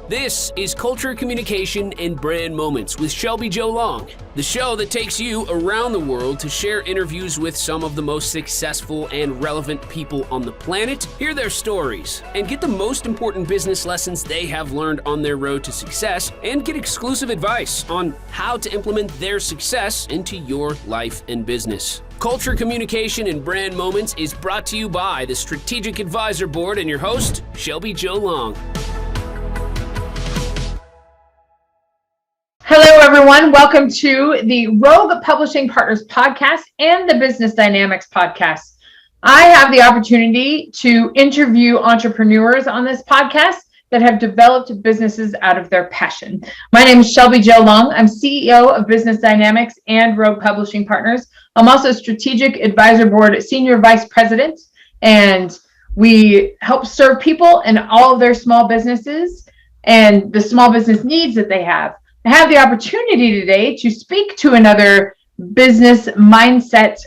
This is Culture, Communication, and Brand Moments with Shelby Joe Long, the show that takes you around the world to share interviews with some of the most successful and relevant people on the planet, hear their stories, and get the most important business lessons they have learned on their road to success, and get exclusive advice on how to implement their success into your life and business. Culture, Communication, and Brand Moments is brought to you by the Strategic Advisor Board and your host, Shelby Joe Long. Hello, everyone. Welcome to the Rogue Publishing Partners podcast and the Business Dynamics podcast. I have the opportunity to interview entrepreneurs on this podcast that have developed businesses out of their passion. My name is Shelby Joe Long. I'm CEO of Business Dynamics and Rogue Publishing Partners. I'm also Strategic Advisor Board Senior Vice President, and we help serve people in all of their small businesses and the small business needs that they have. I have the opportunity today to speak to a business mindset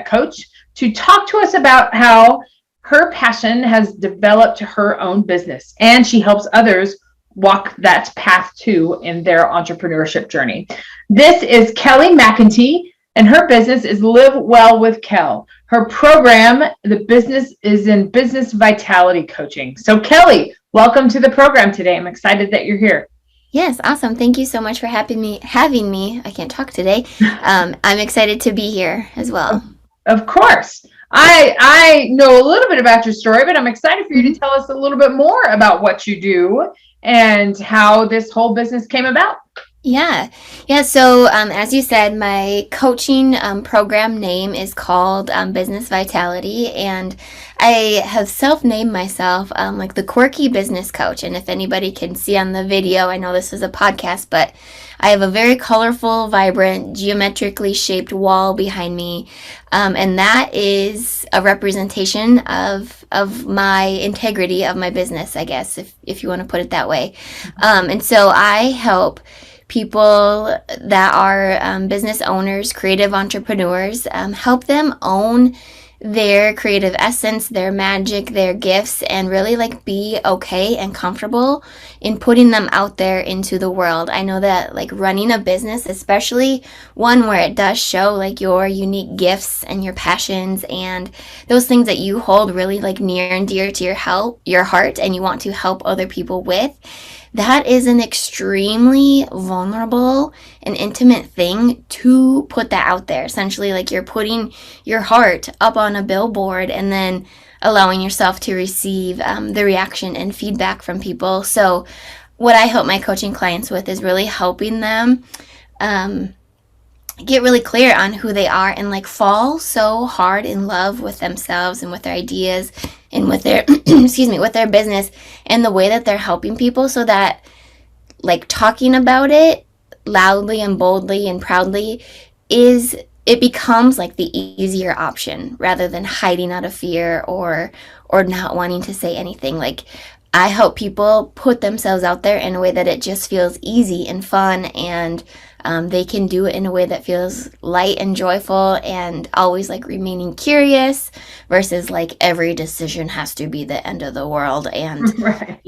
coach to talk to us about how her passion has developed her own business, and she helps others walk that path too in their entrepreneurship journey. This is Kelly McKintee, and her business is Live Well with Kell. Her program, the business, is in business vitality coaching. So Kelly, welcome to the program today. I'm excited that you're here. Yes, awesome. Thank you so much for having me. I can't talk today. I'm excited to be here as well. Of course. I know a little bit about your story, but I'm excited for you to tell us a little bit more about what you do and how this whole business came about. Yeah. So as you said, my coaching program name is called Business Vitality, and I have self-named myself like the quirky business coach. And if anybody can see on the video, I know this is a podcast, but I have a very colorful, vibrant, geometrically shaped wall behind me, and that is a representation of my integrity of my business, I guess, if you want to put it that way. And so I help people that are business owners, creative entrepreneurs, help them own their creative essence, their magic, their gifts, and really like be okay and comfortable in putting them out there into the world. I know that like running a business, especially one where it does show like your unique gifts and your passions and those things that you hold really like near and dear to your heart and you want to help other people with, that is an extremely vulnerable and intimate thing to put that out there. Essentially, like you're putting your heart up on a billboard and then allowing yourself to receive the reaction and feedback from people. So what I help my coaching clients with is really helping them get really clear on who they are and like fall so hard in love with themselves and with their ideas and with their with their business and the way that they're helping people, so that like talking about it loudly and boldly and proudly it becomes like the easier option rather than hiding out of fear or not wanting to say anything. Like I help people put themselves out there in a way that it just feels easy and fun, and they can do it in a way that feels light and joyful and always like remaining curious versus like every decision has to be the end of the world and, right,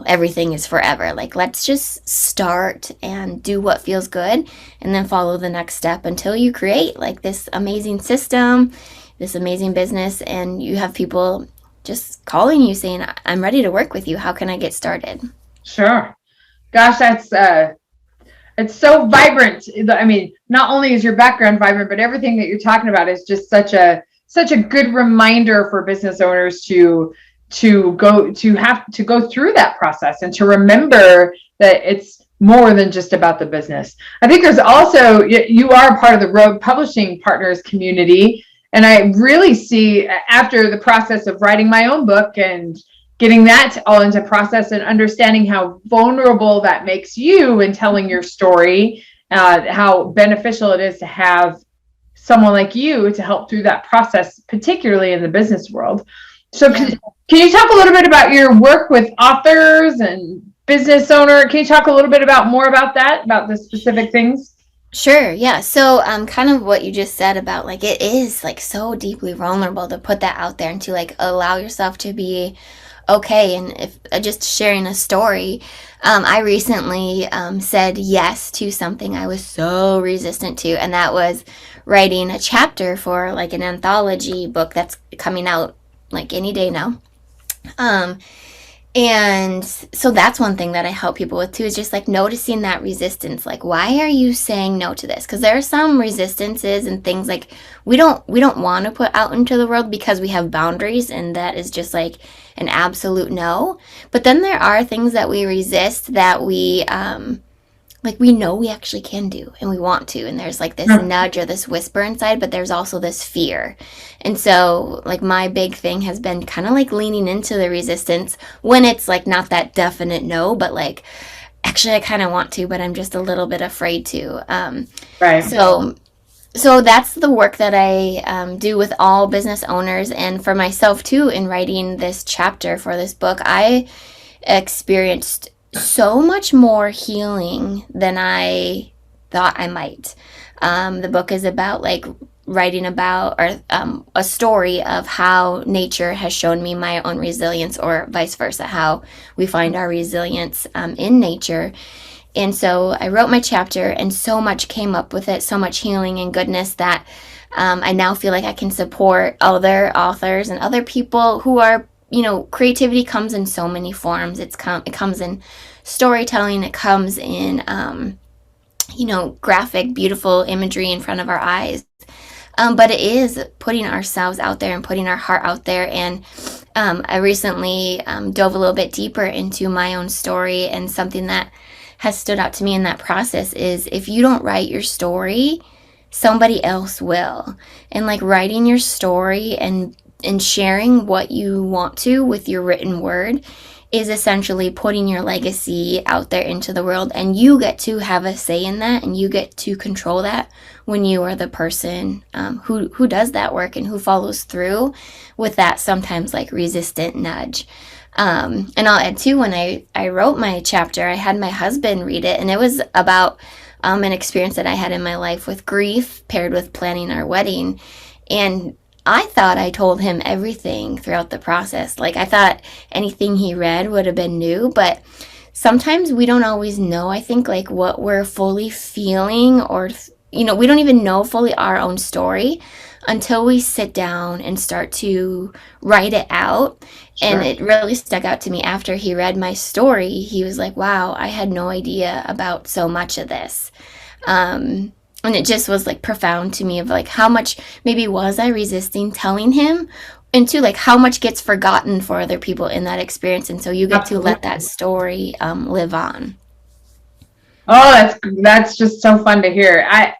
everything is forever. Like, let's just start and do what feels good and then follow the next step until you create like this amazing system, this amazing business, and you have people just calling you saying, I'm ready to work with you. How can I get started? Sure. Gosh, it's so vibrant. I mean, not only is your background vibrant, but everything that you're talking about is just such a good reminder for business owners to go through that process and to remember that it's more than just about the business. I think there's also, you are part of the Rogue Publishing Partners community. And I really see, after the process of writing my own book and getting that all into process and understanding how vulnerable that makes you in telling your story, how beneficial it is to have someone like you to help through that process, particularly in the business world. So can you talk a little bit about your work with authors and business owner? Can you talk a little bit more about that, about the specific things? Sure. Yeah. So kind of what you just said about like, it is like so deeply vulnerable to put that out there and to like allow yourself to be okay. And if just sharing a story, I recently said yes to something I was so resistant to, and that was writing a chapter for like an anthology book that's coming out like any day now. And so that's one thing that I help people with too, is just like noticing that resistance. Like, why are you saying no to this? Because there are some resistances and things like we don't want to put out into the world because we have boundaries, and that is just like an absolute no. But then there are things that we resist that we know we actually can do and we want to, and there's like this nudge or this whisper inside, but there's also this fear. And so like my big thing has been kind of like leaning into the resistance when it's like not that definite no, but like actually I kind of want to, but I'm just a little bit afraid to. Right. So that's the work that I do with all business owners, and for myself too. In writing this chapter for this book, I experienced so much more healing than I thought I might. The book is about like writing about or a story of how nature has shown me my own resilience, or vice versa, how we find our resilience in nature. And so I wrote my chapter, and so much came up with it, so much healing and goodness that I now feel like I can support other authors and other people who are, creativity comes in so many forms. It comes in storytelling, it comes in, graphic, beautiful imagery in front of our eyes. But it is putting ourselves out there and putting our heart out there. And I recently dove a little bit deeper into my own story, and something that has stood out to me in that process is if you don't write your story, somebody else will. And like writing your story and sharing what you want to with your written word is essentially putting your legacy out there into the world, and you get to have a say in that, and you get to control that when you are the person who does that work and who follows through with that sometimes like resistant nudge. And I'll add too, when I wrote my chapter, I had my husband read it, and it was about an experience that I had in my life with grief paired with planning our wedding. And I thought I told him everything throughout the process. Like I thought anything he read would have been new, but sometimes we don't always know, I think, like what we're fully feeling, or, we don't even know fully our own story until we sit down and start to write it out. Sure. And it really stuck out to me after he read my story. He was like, wow, I had no idea about so much of this. And it just was like profound to me of like how much maybe was I resisting telling him, and to like how much gets forgotten for other people in that experience. And so you get to let that story live on. Oh, that's just so fun to hear. I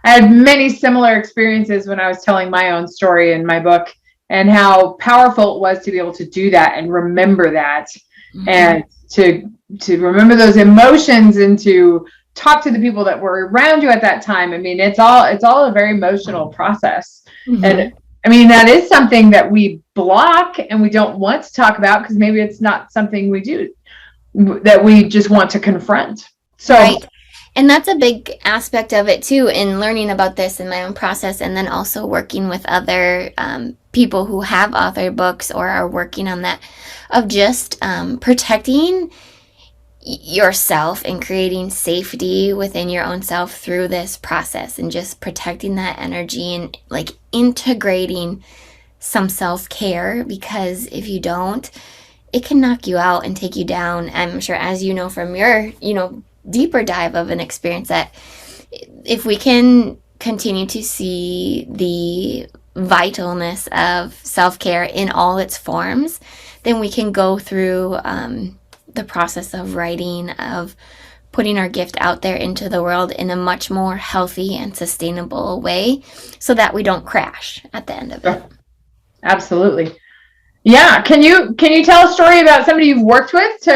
had many similar experiences when I was telling my own story in my book, and how powerful it was to be able to do that and remember that, and to remember those emotions, and to talk to the people that were around you at that time. I mean, it's all a very emotional process. And I mean, that is something that we block and we don't want to talk about because maybe it's not something we do, that we just want to confront. So, right. And that's a big aspect of it too, in learning about this in my own process, and then also working with other people who have authored books or are working on that, of just protecting yourself and creating safety within your own self through this process, and just protecting that energy and like integrating some self-care, because if you don't, it can knock you out and take you down. I'm sure, as you know from your deeper dive of an experience, that if we can continue to see the vitalness of self-care in all its forms, then we can go through the process of writing, of putting our gift out there into the world in a much more healthy and sustainable way, so that we don't crash at the end of it. Absolutely. Yeah. Can you tell a story about somebody you've worked with,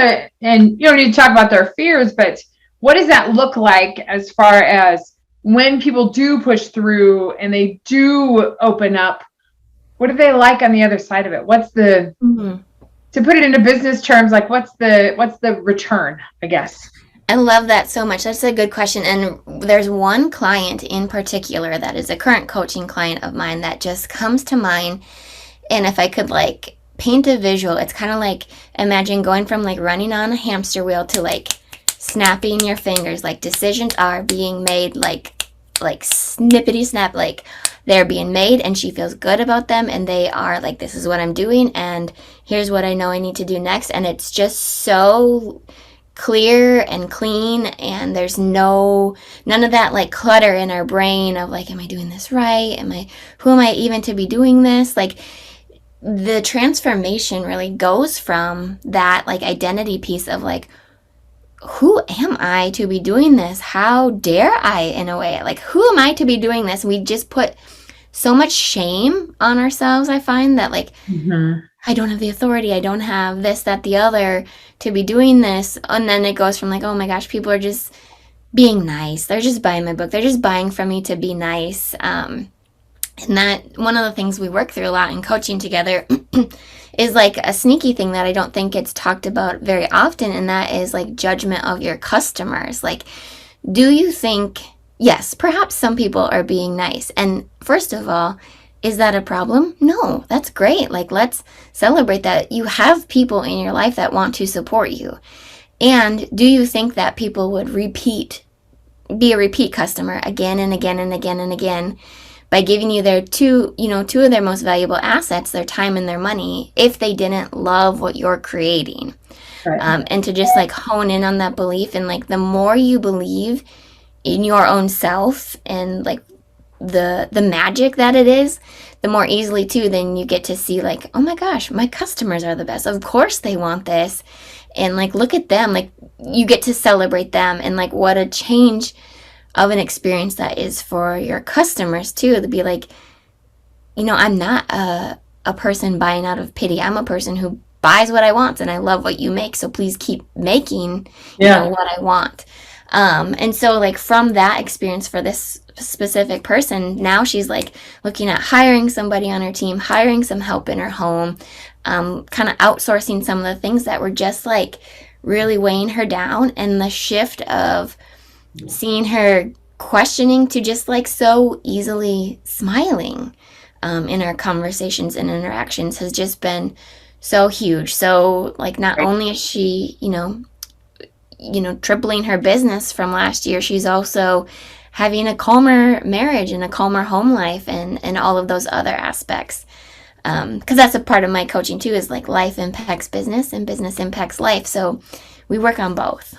and you don't need to talk about their fears, but what does that look like as far as when people do push through and they do open up? What are they like on the other side of it? What's the, to put it into business terms, like what's the return, I guess? I love that so much. That's a good question. And there's one client in particular that is a current coaching client of mine that just comes to mind. And if I could like paint a visual. It's kind of like, imagine going from like running on a hamster wheel to like snapping your fingers. Like decisions are being made like snippety snap, like they're being made and she feels good about them, and they are like, this is what I'm doing and here's what I know I need to do next. And it's just so clear and clean, and there's none of that like clutter in our brain of like, am I doing this right? Who am I even to be doing this? Like, the transformation really goes from that like identity piece of like, who am I to be doing this? How dare I, in a way? Like, who am I to be doing this? We just put so much shame on ourselves, I find, that like, I don't have the authority, I don't have this, that, the other to be doing this. And then it goes from like, oh my gosh, people are just being nice. They're just buying my book. They're just buying from me to be nice. And that, one of the things we work through a lot in coaching together is like a sneaky thing that I don't think gets talked about very often, and that is like judgment of your customers. Like, do you think, yes, perhaps some people are being nice, and first of all, is that a problem? No, that's great. Like, let's celebrate that you have people in your life that want to support you. And do you think that people would be a repeat customer again and again and again and again by giving you their two of their most valuable assets, their time and their money, if they didn't love what you're creating? Right. And to just like hone in on that belief, and like the more you believe in your own self and like the magic that it is, the more easily too then you get to see like, oh my gosh, my customers are the best. Of course they want this. And like, look at them. Like, you get to celebrate them, and like what a change of an experience that is for your customers too, to be like, I'm not a person buying out of pity. I'm a person who buys what I want, and I love what you make, so please keep making what I want. And so like from that experience for this specific person, now she's like looking at hiring somebody on her team, hiring some help in her home, kind of outsourcing some of the things that were just like really weighing her down. And the shift of seeing her questioning to just like so easily smiling in our conversations and interactions has just been so huge. So like, not only is she tripling her business from last year, she's also having a calmer marriage and a calmer home life and all of those other aspects, because that's a part of my coaching too, is like life impacts business and business impacts life. So we work on both.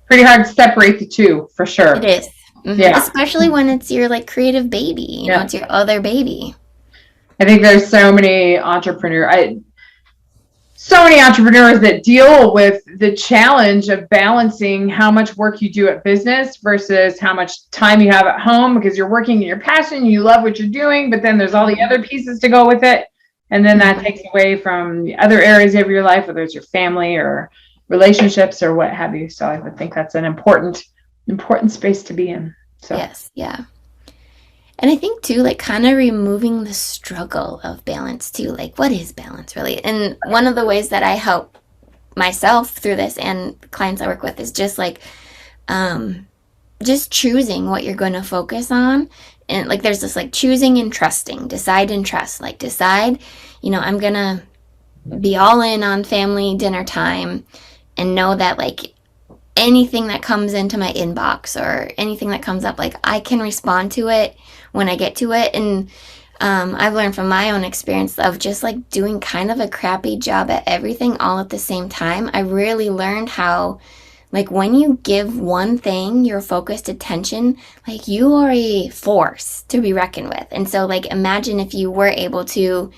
Pretty hard to separate the two, for sure. It is. Mm-hmm. Yeah. Especially when it's your like creative baby, it's your other baby. I think there's so many entrepreneurs that deal with the challenge of balancing how much work you do at business versus how much time you have at home, because you're working in your passion, you love what you're doing, but then there's all the other pieces to go with it. And then that takes away from the other areas of your life, whether it's your family or relationships or what have you. So I would think that's an important space to be in. So yes, yeah. And I think too, like kind of removing the struggle of balance too. Like, what is balance really? And one of the ways that I help myself through this and clients I work with is just like just choosing what you're going to focus on. And like there's this like choosing and trusting, decide and trust. Like decide, I'm going to be all in on family dinner time, and know that like anything that comes into my inbox or anything that comes up, like I can respond to it when I get to it. And I've learned from my own experience of just like doing kind of a crappy job at everything all at the same time. I really learned how like when you give one thing your focused attention, like you are a force to be reckoned with. And so like imagine if you were able to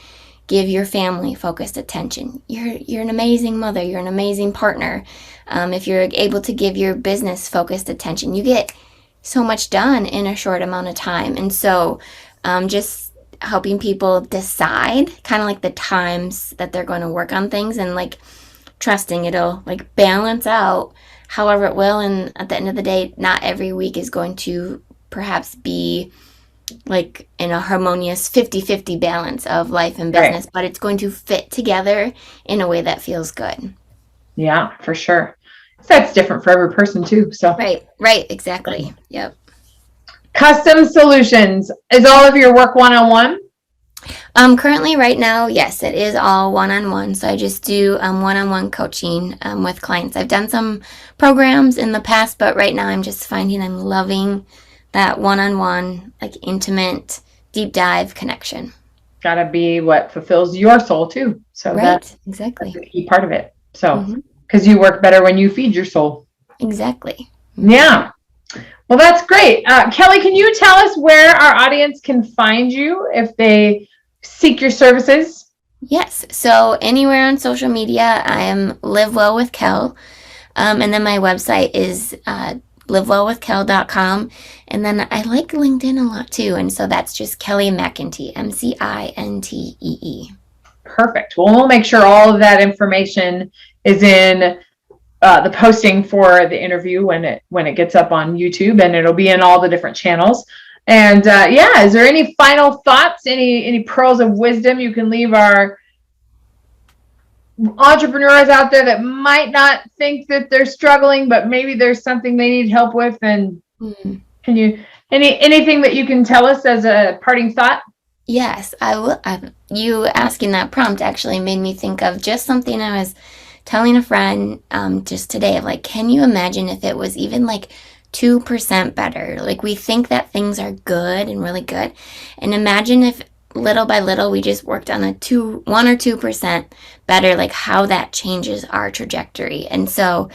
give your family focused attention. You're an amazing mother. You're an amazing partner. If you're able to give your business focused attention, you get so much done in a short amount of time. And so just helping people decide kind of like the times that they're going to work on things, and like trusting it'll like balance out however it will. And at the end of the day, not every week is going to perhaps be like in a harmonious 50-50 balance of life and business, but it's going to fit together in a way that feels good. Yeah, for sure. That's different for every person too. So right, exactly. Yep. Custom solutions. Is all of your work one-on-one? Currently, right now, yes, it is all one-on-one. So I just do one-on-one coaching with clients. I've done some programs in the past, but right now I'm just finding I'm loving that one-on-one, like intimate, deep dive connection. Gotta be what fulfills your soul too. So Right, exactly. that's a key part of it. So, because you work better when you feed your soul. Exactly. Yeah. Well, that's great. Kelly, can you tell us where our audience can find you if they seek your services? Yes. So anywhere on social media, I am Live Well with Kell. And then my website is livewellwithkel.com. And then I like LinkedIn a lot too. And so that's just Kelly McKintee, MCINTEE. Perfect. Well, we'll make sure all of that information is in the posting for the interview when it gets up on YouTube, and it'll be in all the different channels. And is there any final thoughts, any pearls of wisdom you can leave our entrepreneurs out there that might not think that they're struggling, but maybe there's something they need help with? And can you anything that you can tell us as a parting thought? Yes, I will. You asking that prompt actually made me think of just something I was telling a friend just today of like, can you imagine if it was even like 2% better? Like we think that things are good and really good. And imagine if little by little we just worked on 1 or 2% better, like how that changes our trajectory. And so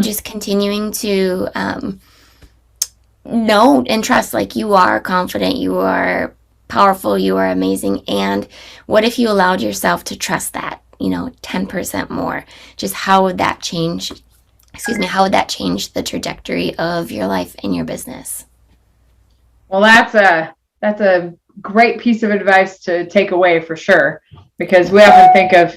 just continuing to know and trust, like you are confident, you are powerful, you are amazing. And what if you allowed yourself to trust that? 10% more. Just how would that change? How would that change the trajectory of your life and your business? Well, that's a great piece of advice to take away for sure, because we often think of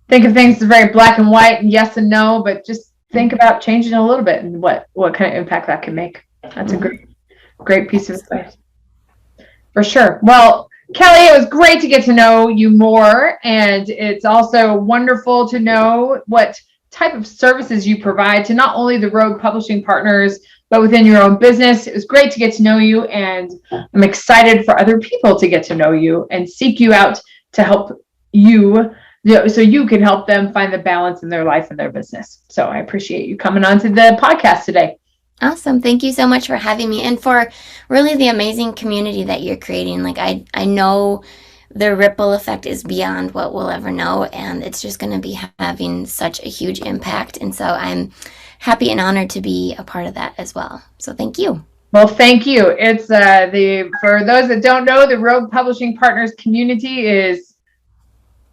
things as very black and white and yes and no, but just think about changing a little bit and what kind of impact that can make. That's a great piece of advice for sure. Well, Kelly, it was great to get to know you more, and it's also wonderful to know what type of services you provide to not only the Rogue Publishing partners, but within your own business. It was great to get to know you, and I'm excited for other people to get to know you and seek you out to help you, so you can help them find the balance in their life and their business. So I appreciate you coming on to the podcast today. Awesome. Thank you so much for having me and for really the amazing community that you're creating. Like I know the ripple effect is beyond what we'll ever know, and it's just going to be having such a huge impact. And so I'm happy and honored to be a part of that as well. So thank you. Well, thank you. It's for those that don't know, the Rogue Publishing Partners community is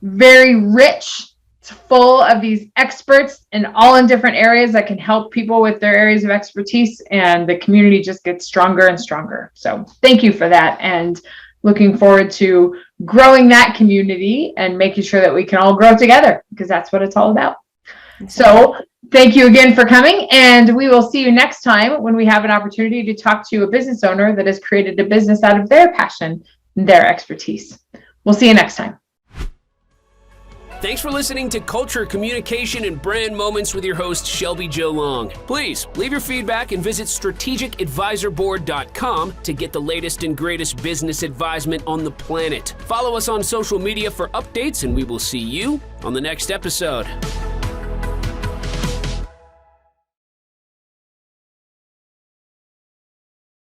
very rich. It's full of these experts and all in different areas that can help people with their areas of expertise, and the community just gets stronger and stronger. So thank you for that, and looking forward to growing that community and making sure that we can all grow together, because that's what it's all about. So thank you again for coming, and we will see you next time when we have an opportunity to talk to a business owner that has created a business out of their passion and their expertise. We'll see you next time. Thanks for listening to Culture, Communication, and Brand Moments with your host, Shelby Jo Long. Please leave your feedback and visit strategicadvisorboard.com to get the latest and greatest business advisement on the planet. Follow us on social media for updates, and we will see you on the next episode.